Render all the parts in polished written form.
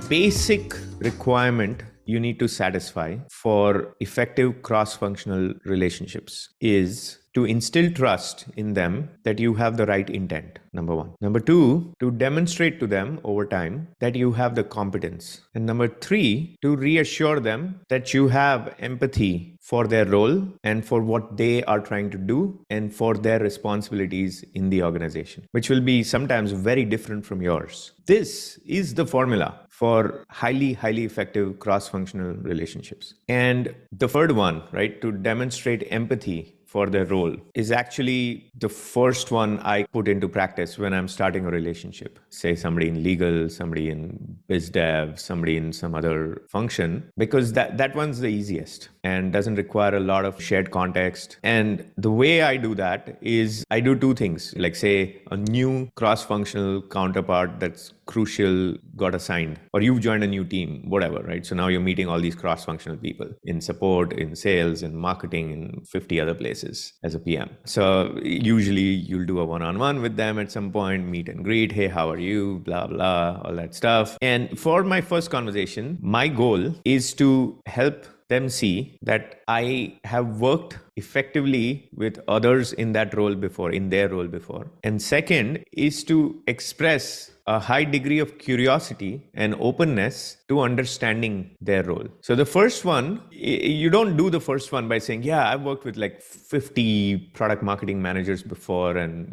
basic requirement you need to satisfy for effective cross-functional relationships is to instill trust in them that you have the right intent, number one. Number two, to demonstrate to them over time that you have the competence. And number three, to reassure them that you have empathy for their role and for what they are trying to do and for their responsibilities in the organization, which will be sometimes very different from yours. This is the formula for highly effective cross-functional relationships. And the third one, right, to demonstrate empathy for their role is actually the first one I put into practice when I'm starting a relationship. Say somebody in legal, somebody in biz dev, somebody in some other function, because that one's the easiest and doesn't require a lot of shared context. And the way I do that is I do two things, like say a new cross-functional counterpart that's crucial got assigned, or you've joined a new team, whatever, right? So now you're meeting all these cross-functional people in support, in sales, in marketing, in 50 other places as a PM. So usually you'll do a one-on-one with them at some point, meet and greet, hey, how are you, blah, blah, all that stuff. And for my first conversation, my goal is to help them see that I have worked effectively with others in that role before, in their role before. And second is to express a high degree of curiosity and openness to understanding their role. So the first one, you don't do the first one by saying, yeah, I've worked with like 50 product marketing managers before, and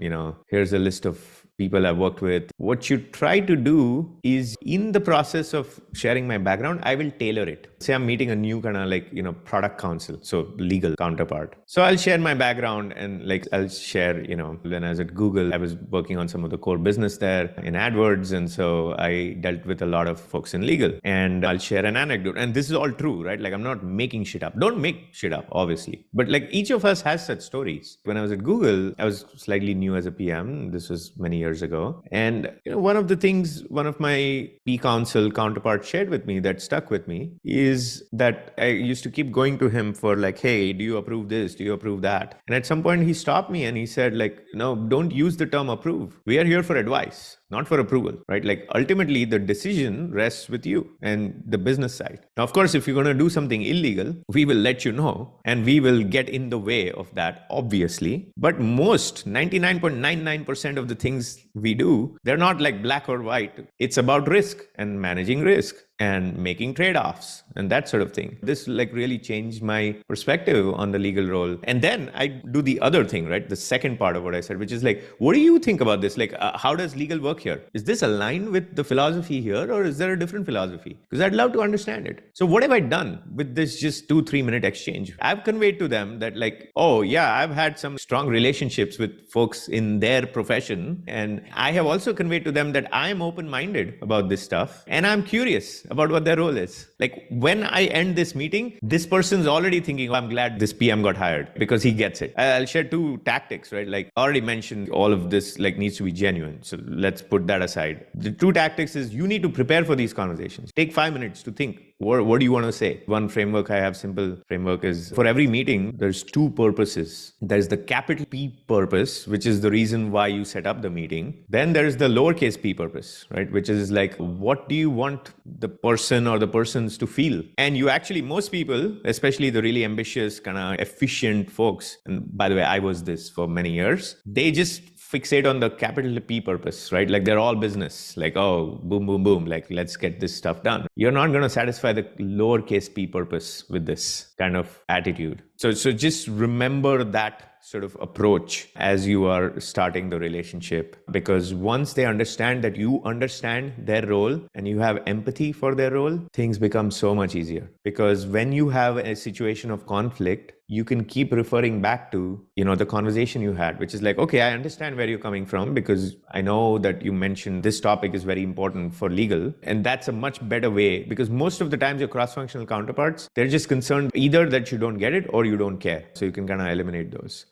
here's a list of people I've worked with. What you try to do is, in the process of sharing my background, I will tailor it. Say I'm meeting a new kind of product counsel, so legal counterpart. So I'll share my background and I'll share, when I was at Google, I was working on some of the core business there in AdWords. And so I dealt with a lot of folks in legal, and I'll share an anecdote. And this is all true, right? I'm not making shit up. Don't make shit up, obviously. But each of us has such stories. When I was at Google, I was slightly new as a PM. This was many years ago. And one of the things one of my P-Council counterparts shared with me that stuck with me is that I used to keep going to him for hey, do you approve this? Do you approve that? And at some point he stopped me and he said no, don't use the term approve. We are here for advice, not for approval, right? Ultimately the decision rests with you and the business side. Now, of course, if you're going to do something illegal, we will let you know and we will get in the way of that, obviously. But most 99.99% of the things we do, they're not black or white. It's about risk and managing risk and making trade-offs and that sort of thing. This really changed my perspective on the legal role. And then I do the other thing, right? The second part of what I said, which is what do you think about this? How does legal work here? Is this aligned with the philosophy here, or is there a different philosophy? Because I'd love to understand it. So what have I done with this just 2-3 minute exchange? I've conveyed to them that oh yeah, I've had some strong relationships with folks in their profession. And I have also conveyed to them that I'm open-minded about this stuff and I'm curious about what their role is. When I end this meeting, this person's already thinking, oh, I'm glad this PM got hired because he gets it. I'll share two tactics, right? I already mentioned all of this needs to be genuine. So let's put that aside. The two tactics is you need to prepare for these conversations. Take 5 minutes to think. What do you want to say? One framework I have, simple framework, is for every meeting, there's two purposes. There's the capital P purpose, which is the reason why you set up the meeting. Then there's the lowercase p purpose, right? Which is what do you want the person or the persons to feel? And you actually, most people, especially the really ambitious, kind of efficient folks, and by the way, I was this for many years, they just fixate on the capital P purpose, right? They're all business, oh, boom, boom, boom, let's get this stuff done. You're not going to satisfy the lowercase p purpose with this kind of attitude. So just remember that sort of approach as you are starting the relationship, because once they understand that you understand their role and you have empathy for their role, things become so much easier. Because when you have a situation of conflict, you can keep referring back to, the conversation you had, which is okay, I understand where you're coming from because I know that you mentioned this topic is very important for legal. And that's a much better way, because most of the times your cross-functional counterparts, they're just concerned either that you don't get it or you don't care. So you can kind of eliminate those.